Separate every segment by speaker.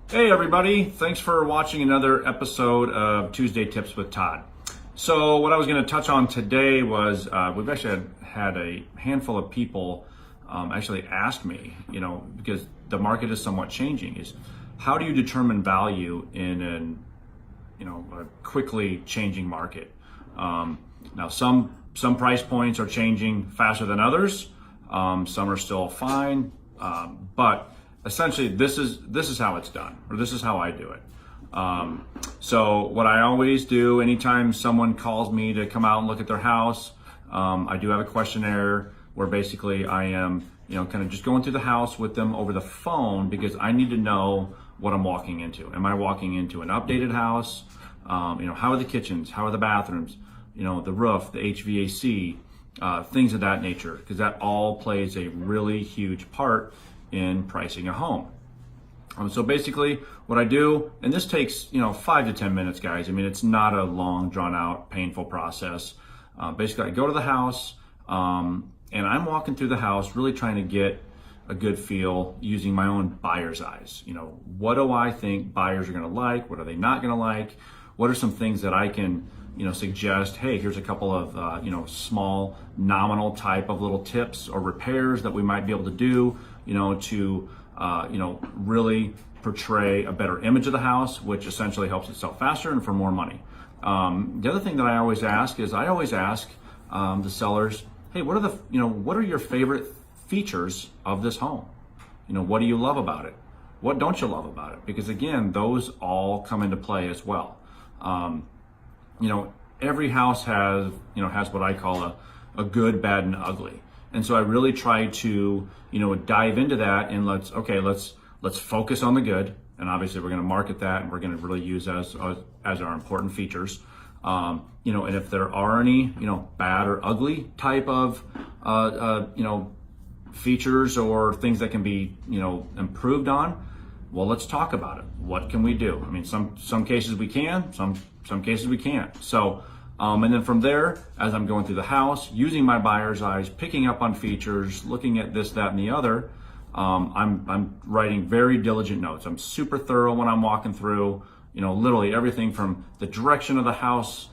Speaker 1: Hey everybody, thanks for watching another episode of Tuesday Tips with Todd. So what I was going to touch on today was we've actually had a handful of people actually ask me, because the market is somewhat changing, is how do you determine value in a quickly changing market? Now some price points are changing faster than others. Some are still fine, but essentially this is how it's done, or this is how I do it. So what I always do anytime someone calls me to come out and look at their house, I do have a questionnaire where basically I am, kind of just going through the house with them over the phone, because I need to know what I'm walking into. Am I walking into an updated house? How are the kitchens? How are the bathrooms? The roof, the HVAC, things of that nature, because that all plays a really huge part in pricing a home. So basically what I do, and this takes 5 to 10 minutes, guys. I mean, it's not a long, drawn out, painful process. Basically I go to the house, and I'm walking through the house really trying to get a good feel using my own buyer's eyes. What do I think buyers are going to like? What are they not going to like? What are some things that I can suggest? Hey, here's a couple of small nominal type of little tips or repairs that we might be able to do to really portray a better image of the house, which essentially helps it sell faster and for more money. The other thing that I always ask is the sellers, hey, what are your favorite features of this home? What do you love about it? What don't you love about it? Because again, those all come into play as well. Every house has what I call a good, bad, and ugly. And so I really try to, dive into that and let's focus on the good. And obviously we're going to market that, and we're going to really use as our important features. And if there are any, bad or ugly type of, features or things that can be, improved on, well, let's talk about it. What can we do? I mean, some cases we can, some cases we can't. So, and then from there, as I'm going through the house, using my buyer's eyes, picking up on features, looking at this, that, and the other, I'm writing very diligent notes. I'm super thorough when I'm walking through, literally everything from the direction of the house,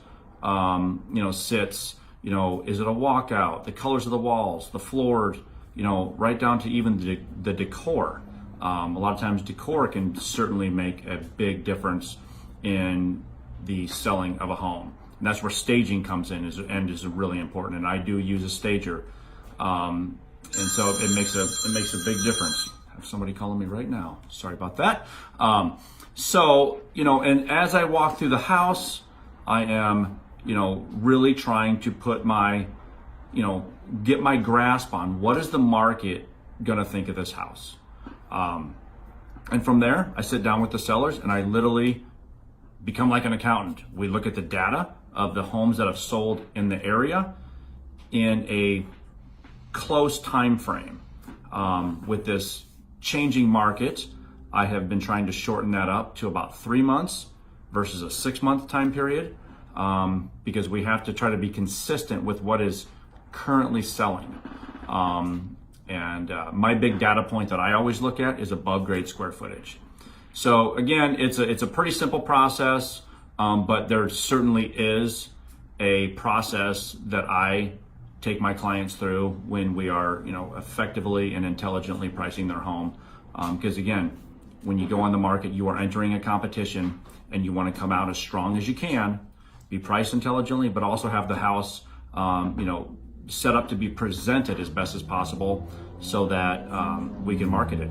Speaker 1: sits, is it a walkout, the colors of the walls, the floors, right down to even the decor. A lot of times decor can certainly make a big difference in the selling of a home. And that's where staging comes in, is really important. And I do use a stager. And so it makes a big difference. I have somebody calling me right now. Sorry about that. And as I walk through the house, I am, really trying to put my, get my grasp on what is the market going to think of this house. And from there, I sit down with the sellers and I literally become like an accountant. We look at the data of the homes that have sold in the area in a close time frame. With this changing market, I have been trying to shorten that up to about 3 months versus a 6-month time period, because we have to try to be consistent with what is currently selling. My big data point that I always look at is above grade square footage. So again, it's a pretty simple process, but there certainly is a process that I take my clients through when we are, effectively and intelligently pricing their home. Because again, when you go on the market, you are entering a competition, and you want to come out as strong as you can, be priced intelligently, but also have the house, set up to be presented as best as possible so that we can market it.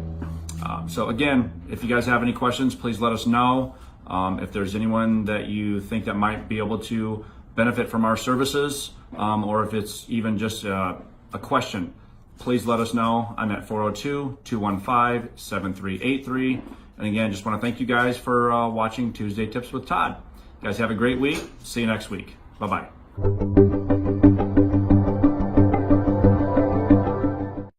Speaker 1: So again, if you guys have any questions, please let us know. If there's anyone that you think that might be able to benefit from our services, or if it's even just a question, please let us know. I'm at 402-215-7383. And again, just want to thank you guys for watching Tuesday Tips with Todd. You guys have a great week. See you next week. Bye-bye.